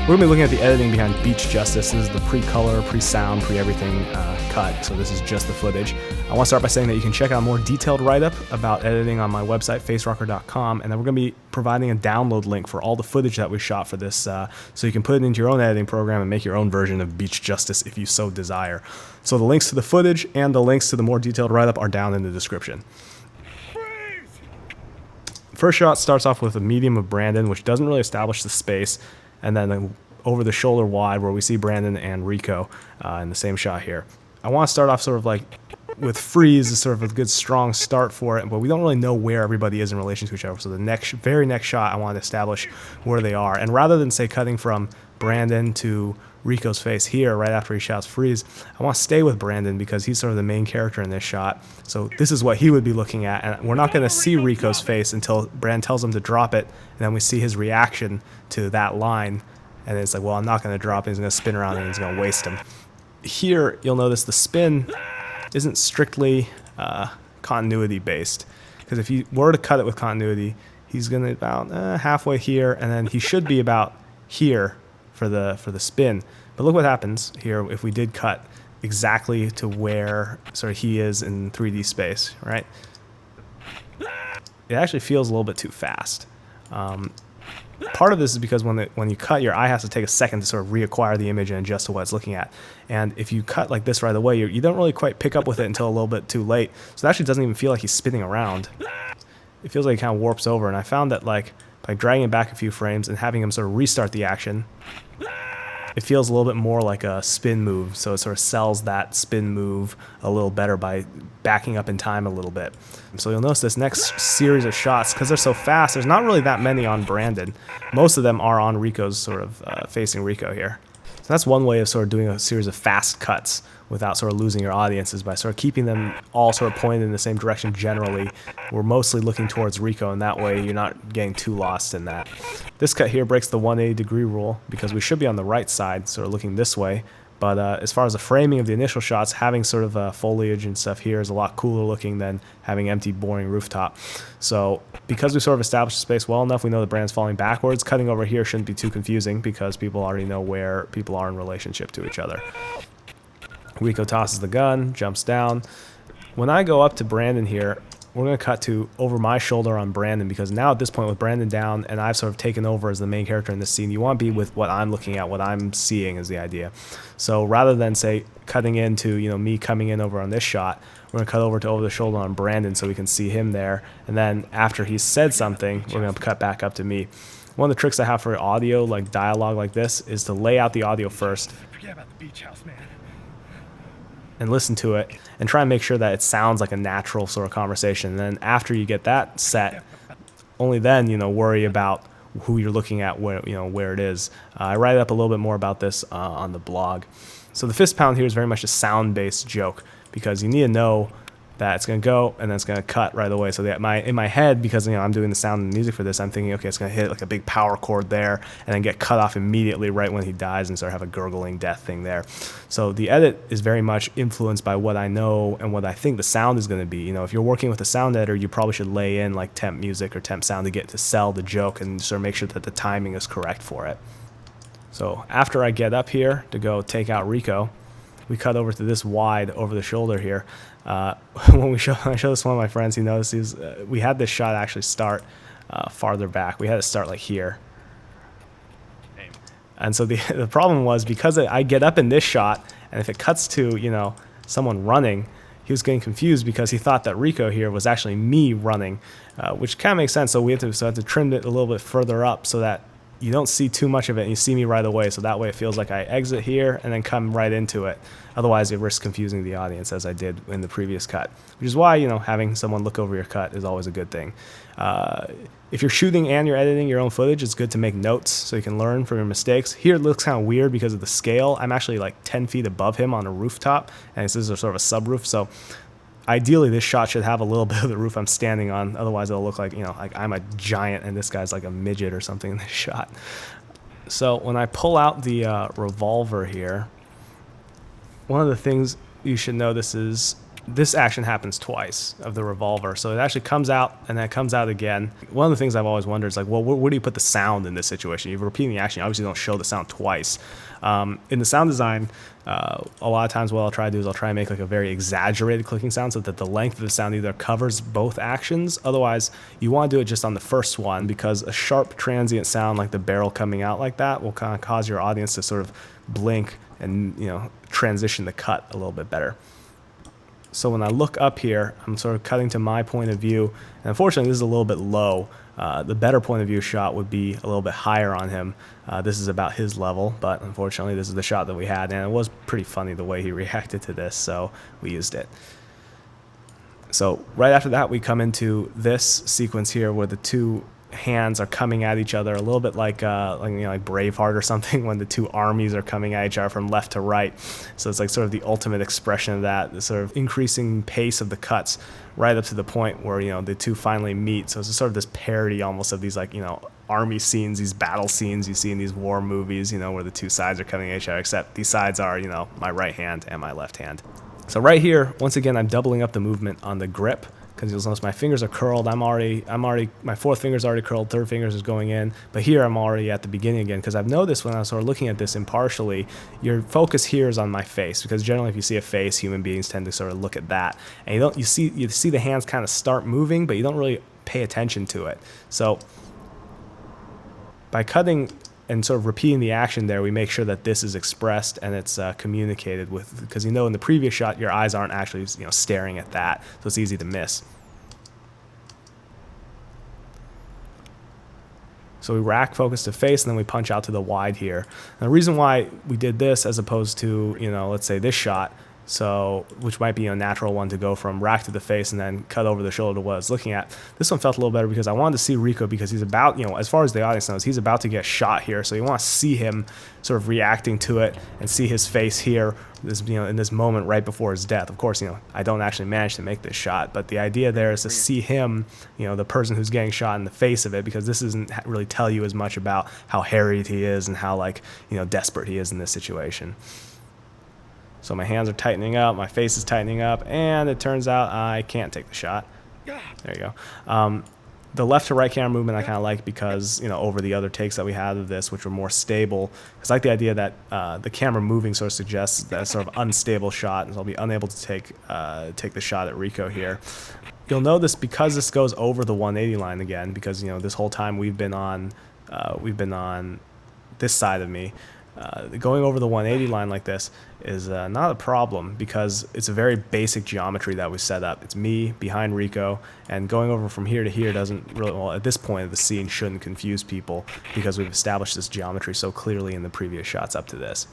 We're going to be looking at the editing behind Beach Justice. This is the pre-color, pre-sound, pre-everything cut, so this is just the footage. I want to start by saying that you can check out a more detailed write-up about editing on my website, facerocker.com, and then we're going to be providing a download link for all the footage that we shot for this, so you can put it into your own editing program and make your own version of Beach Justice if you so desire. So the links to the footage and the links to the more detailed write-up are down in the description. First shot starts off with a medium of Brandon, which doesn't really establish the space, and then over the shoulder wide where we see Brandon and Rico in the same shot here. I want to start off sort of like with Freeze is sort of a good strong start for it, but we don't really know where everybody is in relation to each other. So the very next shot I want to establish where they are. And rather than say cutting from Brandon to Rico's face here right after he shouts Freeze, I want to stay with Brandon because he's sort of the main character in this shot. So this is what he would be looking at, and we're not going to see Rico's face until Brandon tells him to drop it, and then we see his reaction to that line. And it's like, well, I'm not going to drop it. He's going to spin around and he's going to waste him. Here, you'll notice the spin isn't strictly continuity based. Because if you were to cut it with continuity, he's going to about halfway here, and then he should be about here for the spin. But look what happens here if we did cut exactly to where sort of he is in 3D space, right? It actually feels a little bit too fast. Part of this is because when you cut, your eye has to take a second to sort of reacquire the image and adjust to what it's looking at. And if you cut like this right away, you don't really quite pick up with it until a little bit too late. So it actually doesn't even feel like he's spinning around. It feels like he kind of warps over. And I found that like by dragging it back a few frames and having him sort of restart the action, it feels a little bit more like a spin move. So it sort of sells that spin move a little better by backing up in time a little bit. So you'll notice this next series of shots, because they're so fast, there's not really that many on Brandon. Most of them are on Rico's sort of facing Rico here. So that's one way of sort of doing a series of fast cuts without sort of losing your audiences, by sort of keeping them all sort of pointed in the same direction generally. We're mostly looking towards Rico, and that way you're not getting too lost in that. This cut here breaks the 180-degree rule because we should be on the right side, sort of looking this way. But as far as the framing of the initial shots, having sort of foliage and stuff here is a lot cooler looking than having empty, boring rooftop. So because we sort of established the space well enough, we know the Brand's falling backwards. Cutting over here shouldn't be too confusing because people already know where people are in relationship to each other. Rico tosses the gun, jumps down. When I go up to Brandon here, we're going to cut to over my shoulder on Brandon, because now at this point with Brandon down and I've sort of taken over as the main character in this scene, you want to be with what I'm looking at, what I'm seeing is the idea. So rather than say cutting into, you know, me coming in over on this shot, we're going to cut over to over the shoulder on Brandon so we can see him there. And then after he's said something, we're going to cut back up to me. One of the tricks I have for audio, like dialogue like this, is to lay out the audio first. Forget about the beach house, man. And listen to it and try and make sure that it sounds like a natural sort of conversation. And then after you get that set, only then, you know, worry about who you're looking at, where, you know, where it is. I write up a little bit more about this on the blog. So the fist pound here is very much a sound-based joke, because you need to know that it's going to go and then it's going to cut right away. So that in my head, because, you know, I'm doing the sound and music for this, I'm thinking, okay, it's going to hit like a big power chord there and then get cut off immediately right when he dies and sort of have a gurgling death thing there. So the edit is very much influenced by what I know and what I think the sound is going to be. You know, if you're working with a sound editor, you probably should lay in like temp music or temp sound to get to sell the joke and sort of make sure that the timing is correct for it. So after I get up here to go take out Rico, we cut over to this wide over the shoulder here. When I show this to one of my friends, he noticed we had this shot actually start farther back. We had it start like here. And so the problem was, because I get up in this shot, and if it cuts to, you know, someone running, he was getting confused because he thought that Rico here was actually me running, which kind of makes sense. So we had to trim it a little bit further up so that you don't see too much of it and you see me right away, so that way it feels like I exit here and then come right into it. Otherwise it risks confusing the audience, as I did in the previous cut, which is why, you know, having someone look over your cut is always a good thing. If you're shooting and you're editing your own footage, it's good to make notes so you can learn from your mistakes. Here it looks kind of weird because of the scale. I'm actually like 10 feet above him on a rooftop, and this is sort of a subroof, so ideally this shot should have a little bit of the roof I'm standing on. Otherwise it'll look like, you know, like I'm a giant and this guy's like a midget or something in this shot. So when I pull out the revolver here, one of the things you should notice is this action happens twice of the revolver. So it actually comes out and then it comes out again. One of the things I've always wondered is like, well, where do you put the sound in this situation? You're repeating the action. You obviously don't show the sound twice. In the sound design, a lot of times what I'll try to do is I'll try and make like a very exaggerated clicking sound so that the length of the sound either covers both actions. Otherwise, you want to do it just on the first one, because a sharp transient sound like the barrel coming out like that will kind of cause your audience to sort of blink and, transition the cut a little bit better. So when I look up here, I'm sort of cutting to my point of view, and unfortunately this is a little bit low. The better point of view shot would be a little bit higher on him. This is about his level, but unfortunately this is the shot that we had, and it was pretty funny the way he reacted to this, so we used it. So right after that we come into this sequence here where the two hands are coming at each other, a little bit like Braveheart or something, when the two armies are coming at each other from left to right. So it's like sort of the ultimate expression of that, the sort of increasing pace of the cuts right up to the point where the two finally meet. So it's sort of this parody almost of these army scenes, these battle scenes you see in these war movies, where the two sides are coming at each other, except these sides are my right hand and my left hand. So right here, once again, I'm doubling up the movement on the grip, because you'll notice my fingers are curled. My fourth finger's already curled, third finger's is going in, but here I'm already at the beginning again, because I've noticed when I was sort of looking at this impartially, your focus here is on my face, because generally if you see a face, human beings tend to sort of look at that, and you see the hands kind of start moving, but you don't really pay attention to it. So by cutting and sort of repeating the action there, we make sure that this is expressed and it's communicated with, because in the previous shot your eyes aren't actually staring at that, so it's easy to miss. So we rack focus to face, and then we punch out to the wide here. And the reason why we did this as opposed to let's say this shot, which might be a natural one to go from rack to the face and then cut over the shoulder to what I was looking at. This one felt a little better because I wanted to see Rico, because he's about, as far as the audience knows, he's about to get shot here. So you want to see him sort of reacting to it and see his face here, in this moment right before his death. Of course, I don't actually manage to make this shot, but the idea there is to see him, the person who's getting shot, in the face of it, because this doesn't really tell you as much about how harried he is and how desperate he is in this situation. So my hands are tightening up, my face is tightening up, and it turns out I can't take the shot. There you go. The left to right camera movement I kind of like, because over the other takes that we had of this, which were more stable, because I like the idea that the camera moving sort of suggests that sort of unstable shot, and so I'll be unable to take the shot at Rico here. You'll notice, because this goes over the 180 line again, because this whole time we've been on this side of me. Going over the 180 line like this is not a problem, because it's a very basic geometry that we set up. It's me behind Rico, and going over from here to here doesn't really, well, at this point of the scene, shouldn't confuse people, because we've established this geometry so clearly in the previous shots up to this.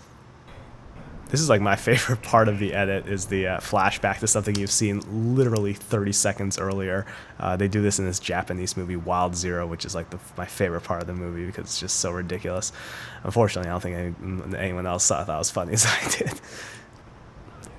This is like my favorite part of the edit, is the flashback to something you've seen literally 30 seconds earlier. They do this in this Japanese movie, Wild Zero, which is like my favorite part of the movie, because it's just so ridiculous. Unfortunately, I don't think anyone else thought that was funny as I did.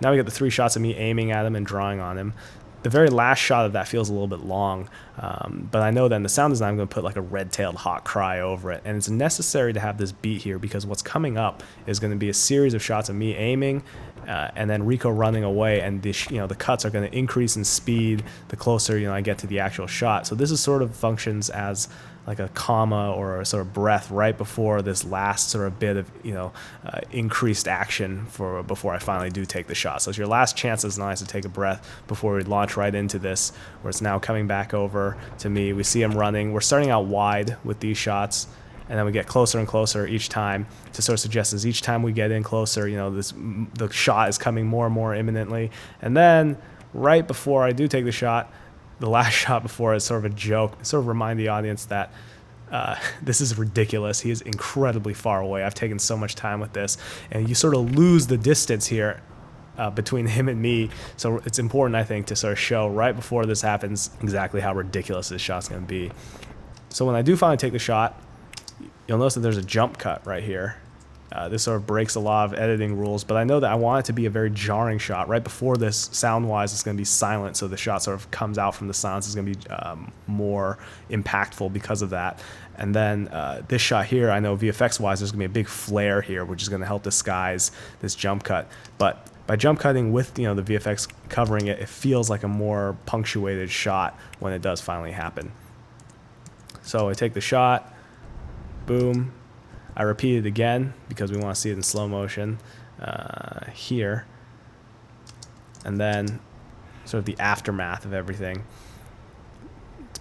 Now we get the three shots of me aiming at him and drawing on him. The very last shot of that feels a little bit long, but I know that in the sound design I'm going to put like a red-tailed hawk cry over it, and it's necessary to have this beat here, because what's coming up is going to be a series of shots of me aiming and then Rico running away, and the cuts are going to increase in speed the closer I get to the actual shot. So this is sort of functions as like a comma or a sort of breath right before this last sort of bit of increased action before I finally do take the shot. So it's your last chance as nice to take a breath before we launch right into this, where it's now coming back over to me. We see him running. We're starting out wide with these shots, and then we get closer and closer each time, to sort of suggest as each time we get in closer, the shot is coming more and more imminently. And then right before I do take the shot, the last shot before is sort of a joke, sort of remind the audience that this is ridiculous. He is incredibly far away. I've taken so much time with this, and you sort of lose the distance here between him and me. So it's important, I think, to sort of show right before this happens exactly how ridiculous this shot's going to be. So when I do finally take the shot, you'll notice that there's a jump cut right here. This sort of breaks a lot of editing rules, but I know that I want it to be a very jarring shot. Right before this, sound-wise, it's going to be silent, so the shot sort of comes out from the silence. It's going to be more impactful because of that. And then this shot here, I know VFX-wise, there's going to be a big flare here, which is going to help disguise this jump cut. But by jump cutting with the VFX covering it, it feels like a more punctuated shot when it does finally happen. So I take the shot, boom, I repeat it again because we want to see it in slow motion here, and then sort of the aftermath of everything.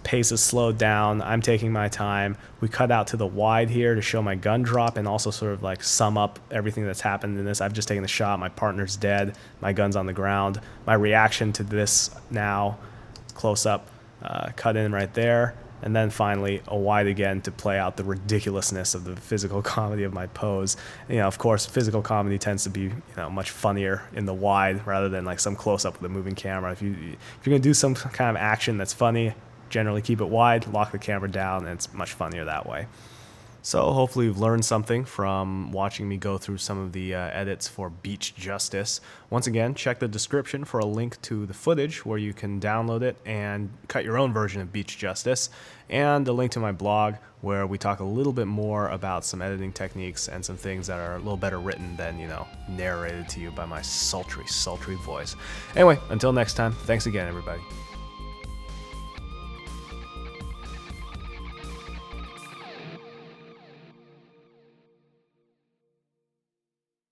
Pace is slowed down. I'm taking my time. We cut out to the wide here to show my gun drop and also sort of like sum up everything that's happened in this. I've just taken the shot. My partner's dead. My gun's on the ground. My reaction to this now, close up, cut in right there. And then finally a wide again to play out the ridiculousn's of the physical comedy of my pose. Of course, physical comedy tends to be much funnier in the wide rather than like some close up with a moving camera. If you're gonna do some kind of action that's funny, generally keep it wide, lock the camera down, and it's much funnier that way. So hopefully you've learned something from watching me go through some of the edits for Beach Justice. Once again, check the description for a link to the footage where you can download it and cut your own version of Beach Justice, and a link to my blog where we talk a little bit more about some editing techniques and some things that are a little better written than, narrated to you by my sultry, sultry voice. Anyway, until next time, thanks again, everybody.